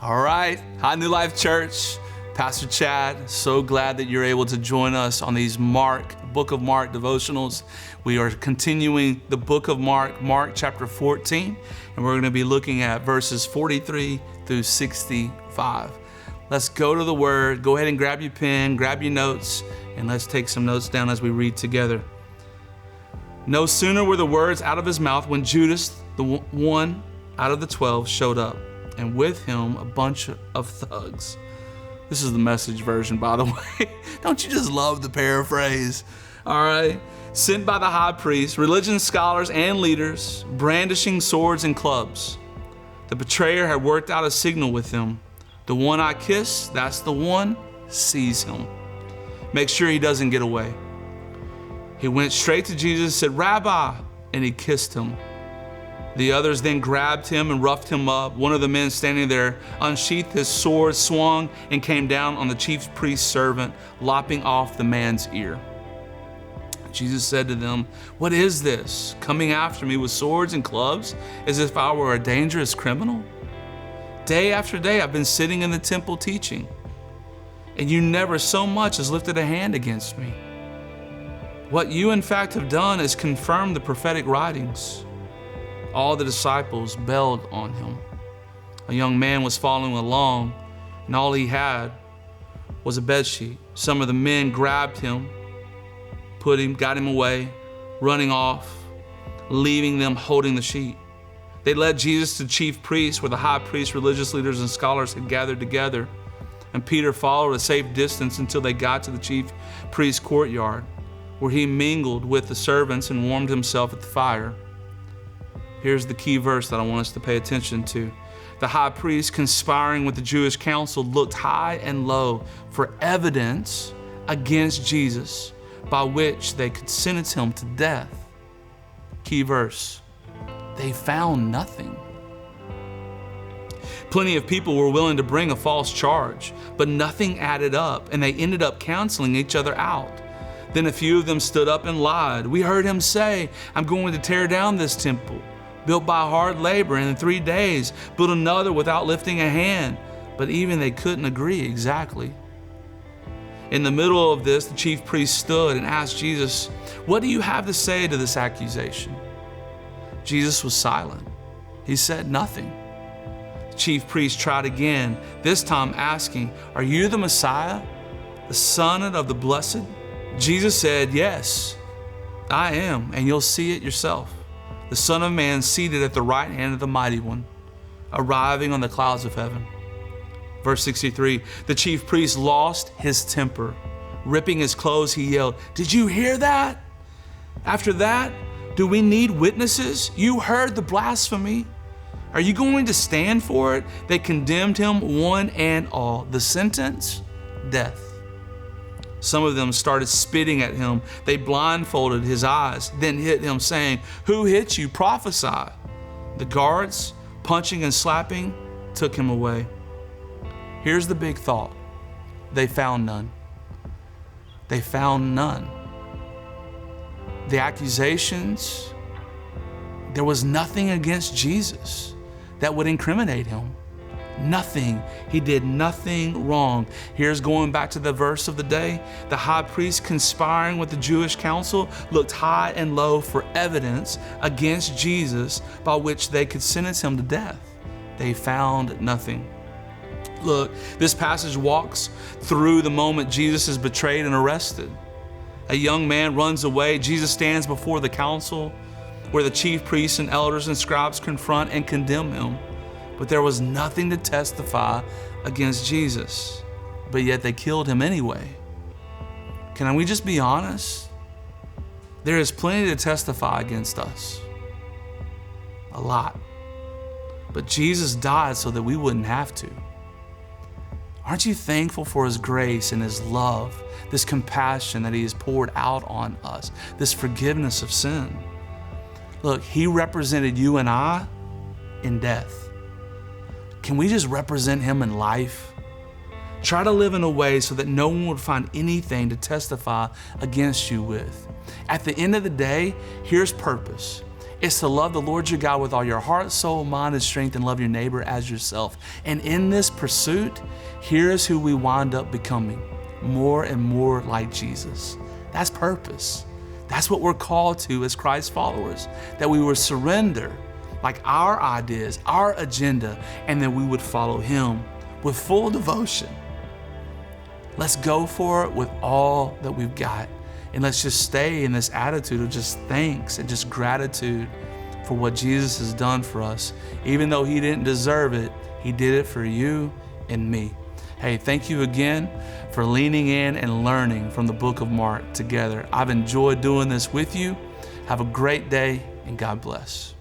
All right. Hi, New Life Church. Pastor Chad, so glad that you're able to join us on these Book of Mark devotionals. We are continuing the Book of Mark chapter 14, and we're going to be looking at verses 43 through 65. Let's go to the Word. Go ahead and grab your pen, grab your notes, and let's take some notes down as we read together. No sooner were the words out of his mouth when Judas, the one out of the 12, showed up, and with him a bunch of thugs. This is the Message version, by the way. Don't you just love the paraphrase? All right. Sent by the high priest, religion scholars, and leaders, brandishing swords and clubs. The betrayer had worked out a signal with them. The one I kiss, that's the one, seize him. Make sure he doesn't get away. He went straight to Jesus and said, Rabbi, and he kissed him. The others then grabbed him and roughed him up. One of the men standing there unsheathed his sword, swung, and came down on the chief priest's servant, lopping off the man's ear. Jesus said to them, What is this, coming after me with swords and clubs, as if I were a dangerous criminal? Day after day I've been sitting in the temple teaching, and you never so much as lifted a hand against me. What you in fact have done is confirm the prophetic writings. All the disciples bailed on him. A young man was following along, and all he had was a bedsheet. Some of the men grabbed him, got him away, running off, leaving them holding the sheet. They led Jesus to the chief priests, where the high priests, religious leaders, and scholars had gathered together. And Peter followed a safe distance until they got to the chief priest's courtyard, where he mingled with the servants and warmed himself at the fire. Here's the key verse that I want us to pay attention to. The high priest, conspiring with the Jewish council, looked high and low for evidence against Jesus by which they could sentence him to death. Key verse. They found nothing. Plenty of people were willing to bring a false charge, but nothing added up, and they ended up canceling each other out. Then a few of them stood up and lied. We heard him say, I'm going to tear down this temple, built by hard labor, and in 3 days build another without lifting a hand. But even they couldn't agree exactly. In the middle of this, the chief priest stood and asked Jesus, What do you have to say to this accusation? Jesus was silent. He said nothing. The chief priest tried again, this time asking, Are you the Messiah, the Son of the Blessed? Jesus said, Yes, I am, and you'll see it yourself. The Son of Man seated at the right hand of the Mighty One, arriving on the clouds of heaven. Verse 63, the chief priest lost his temper. Ripping his clothes, he yelled, Did you hear that? After that, do we need witnesses? You heard the blasphemy. Are you going to stand for it? They condemned him, one and all. The sentence? Death. Some of them started spitting at him. They blindfolded his eyes, then hit him, saying, Who hit you? Prophesy. The guards, punching and slapping, took him away. Here's the big thought. They found none. They found none. The accusations, there was nothing against Jesus that would incriminate him. Nothing. He did nothing wrong. Here's going back to the verse of the day. The high priest, conspiring with the Jewish council, looked high and low for evidence against Jesus by which they could sentence him to death. They found nothing. Look, this passage walks through the moment Jesus is betrayed and arrested. A young man runs away. Jesus stands before the council, where the chief priests and elders and scribes confront and condemn him. But there was nothing to testify against Jesus. But yet they killed him anyway. Can we just be honest? There is plenty to testify against us. A lot. But Jesus died so that we wouldn't have to. Aren't you thankful for his grace and his love, this compassion that he has poured out on us, this forgiveness of sin? Look, he represented you and I in death. Can we just represent him in life? Try to live in a way so that no one would find anything to testify against you with. At the end of the day, here's purpose. It's to love the Lord your God with all your heart, soul, mind, and strength, and love your neighbor as yourself. And in this pursuit, here's who we wind up becoming, more and more like Jesus. That's purpose. That's what we're called to as Christ followers, that we would surrender like our ideas, our agenda, and then we would follow him with full devotion. Let's go for it with all that we've got. And let's just stay in this attitude of just thanks and just gratitude for what Jesus has done for us. Even though he didn't deserve it, he did it for you and me. Hey, thank you again for leaning in and learning from the book of Mark together. I've enjoyed doing this with you. Have a great day, and God bless.